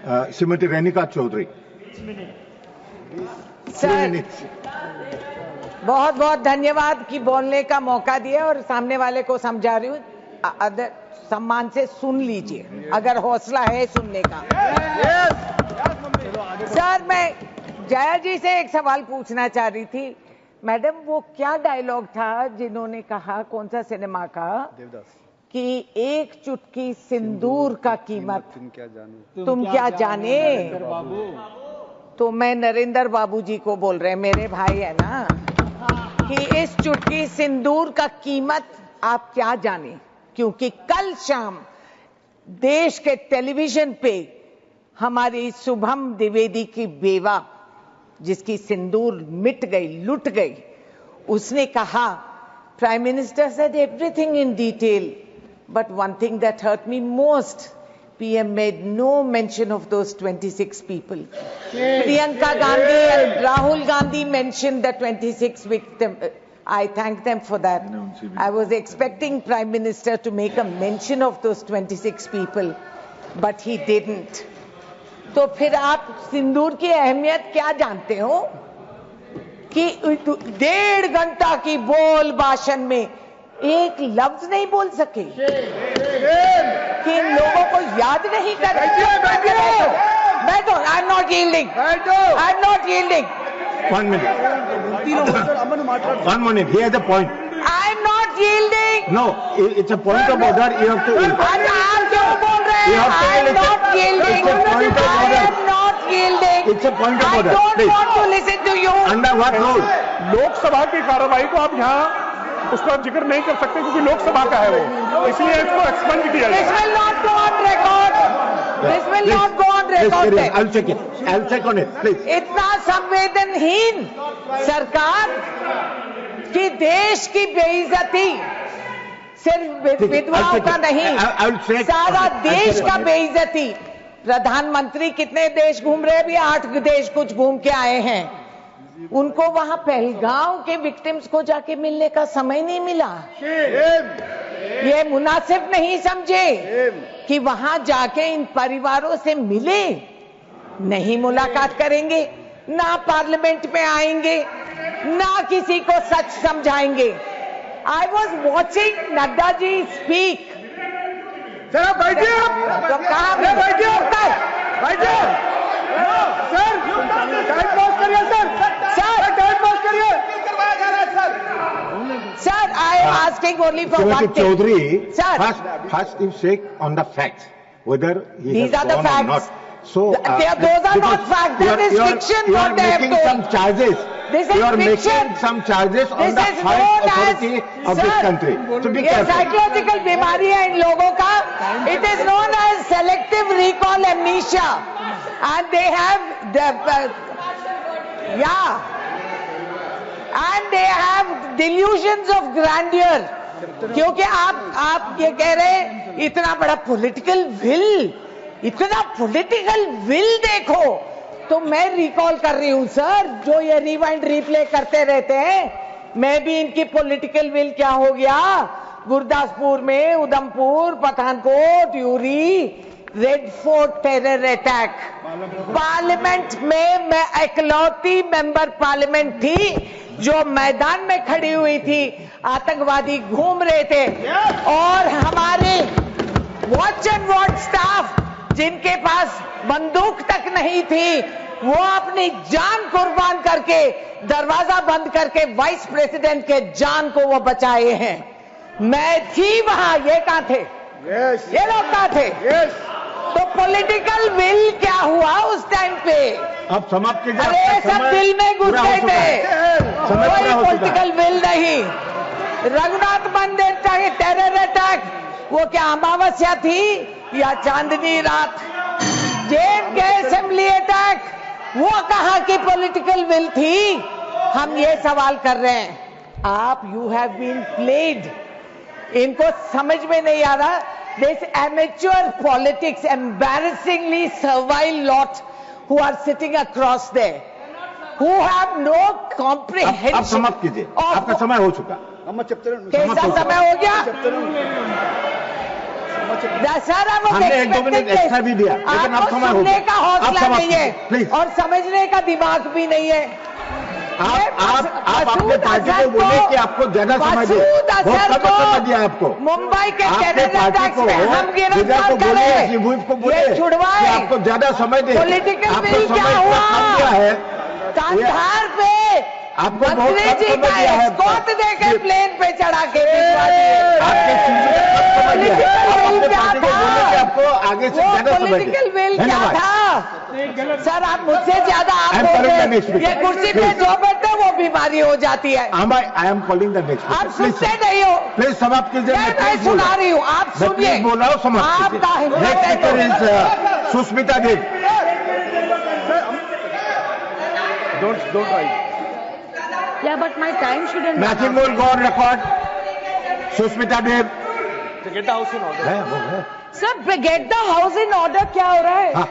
Shrimati Renuka Chaudhary. Sir, बहुत बहुत धन्यवाद कि बोलने का मौका दिया और सामने वाले को समझा रही हूँ। सम्मान से सुन लीजिए अगर हौसला है सुनने का। सर, मैं जया जी से एक सवाल पूछना चाह रही थी। मैडम, वो क्या डायलॉग था जिन्होंने कहा, कौन सा सिनेमा का, कि एक चुटकी सिंदूर का कीमत तुम क्या जाने। तो मैं नरेंद्र बाबू जी को बोल रहे हैं, मेरे भाई है ना, कि इस चुटकी सिंदूर का कीमत आप क्या जाने। क्योंकि कल शाम देश के टेलीविजन पे हमारी शुभम द्विवेदी की बेवा, जिसकी सिंदूर मिट गई, लुट गई, उसने कहा, prime minister said everything in detail, but one thing that hurt me most, PM made no mention of those 26 people. Priyanka Gandhi and Rahul Gandhi mentioned the 26 victims. I thank them for that. I was expecting Prime Minister to make a mention of those 26 people, but he didn't. तो फिर आप सिंदूर की अहमियत क्या जानते हो कि 1.5 घंटा की बोल भाषण में एक लफ्ज नहीं बोल सके, कि इन लोगों को याद नहीं कर रहे। बैठो, I am not yielding, I am not yielding. 1 minute. 1 minute. He has a point. I am not yielding. No, it's a point of order. You have to. आप क्यों बोल रहे हैं? I am not yielding. It's a point of order. I am not yielding. It's a point of order. I don't Please. want to listen to you. Under what rule? Lok Sabha की कार्रवाई को आप यहाँ उसका जिक्र नहीं कर सकते क्योंकि लोकसभा का है वो, इसलिए इसको एक्सपेंड किया This will not go on record. This will not go on record. I'll check it. I'll check on it. Please. इतना संवेदनहीन सरकार कि देश की बेइज्जती सिर्फ विधवाओं का नहीं, सारा देश का बेइज्जती। प्रधानमंत्री कितने देश घूम रहे हैं, भी 8 देश कुछ घूम के आए हैं। उनको वहां पहलगांव के विक्टिम्स को जाके मिलने का समय नहीं मिला। ये मुनासिब नहीं समझे कि वहां जाके इन परिवारों से मिले, नहीं मुलाकात करेंगे, ना पार्लियामेंट में आएंगे, ना किसी को सच समझाएंगे। I was watching Nadda ji speak. Sir बैठिए, तो कहा बैठिए सर, टाइम पास करिए सर, टाइम पास करिए। Sir, I am asking only for one thing. Chaudhary, Sir. first you check on the facts, whether he These has are the gone or facts. not. So those are not facts. That is fiction. You are What they have making told. some charges. This is you are fiction. making some charges on This the is high known authority as, of this sir, country. So be ये careful. Psychological बीमारी है इन लोगों का। It is known as selective recall amnesia, and they have and they have delusions of grandeur. क्योंकि आप ये कह रहे हैं इतना बड़ा पॉलिटिकल विल, इतना पॉलिटिकल विल देखो। तो मैं रिकॉल कर रही हूं सर, जो ये रिवाइंड रिप्ले करते रहते हैं, मैं भी इनकी पॉलिटिकल विल क्या हो गया। गुरदासपुर में, Udhampur, Pathankot, Yuri, red fort terror attack, parliament में मैं इकलौती मेंबर पार्लियामेंट थी जो मैदान में खड़ी हुई थी। आतंकवादी घूम रहे थे और हमारे वॉच एंड वॉच स्टाफ, जिनके पास बंदूक तक नहीं थी, वो अपनी जान कुर्बान करके, दरवाजा बंद करके वाइस प्रेसिडेंट के जान को वो बचाए हैं। मैं थी वहां, ये कहां थे? ये लोग कहां थे? तो पॉलिटिकल विल क्या हुआ उस टाइम पे? अब समाप्त कीजिए। अरे सब दिल में घुस गए थे, कोई पॉलिटिकल विल नहीं। रघुनाथ मंदिर टेरर अटैक, वो क्या अमावस्या थी या चांदनी रात? जेएम के असेंबली अटैक, वो कहां की पॉलिटिकल विल थी? हम ये सवाल कर रहे हैं। आप यू हैव बीन प्लेड, इनको समझ में नहीं आ रहा। This amateur politics, embarrassingly servile lot who are sitting across there, who have no comprehension. आप समाप्त कीजिए, आपका समय हो चुका। कैसा समय हो गया? दशहरा वो हमने 1-2 मिनट एक्स्ट्रा भी दिया, लेकिन अब आपको समय हो सुनने गया। का हौसला आप नहीं है प्लीज और समझने का दिमाग भी नहीं है। आप अपने पार्टी को बोले कि आपको ज्यादा समय दे, बहुत कम समय दिया आपको। मुंबई के आपने कैनेडा पार्टी टैक्स को में हम लीडर गिरफ्तार को बोले, करें, शिवूत को बोले ये छुड़वाए। कि आपको ज्यादा समय दे। पॉलिटिकल आपको बिल क्या समय हुआ? इतना कम दिया है, कांधार पे आपको बहुत मंत्री कम जी समय का दिया है। एस्कॉर्ट देके प्लेन पे चढ़ा के भिजवा दिए। आपके चीज में कम समय दिया है। आप अपने क्या पार्टी को था? बोले कि आपको आगे से वो ज्यादा समय दे। पॉलिटिकल बिल क्या धन्यवाद। था? सर आप मुझसे ज्यादा आप I'm बोल calling रहे the next हैं। ये speaker. कुर्सी पे Please. जो बैठे वो बीमारी हो जाती है। I am calling the next आप speaker. सुनते नहीं हो। प्लीज समाप्त कीजिए। मैं सुना रही हूँ, आप मैं सुनिए। प्लीज बोल रहा हूँ, समाप्त आपका कीजिए। हिम्मत नेक्स्ट है तो। Speaker is Sushmita Dev. Don't try. Yeah, but my time shouldn't. Nothing will go on record. Sushmita Dev. Get the house in order. है, वो है। Sir get the house in order क्या हो रहा है? हाँ।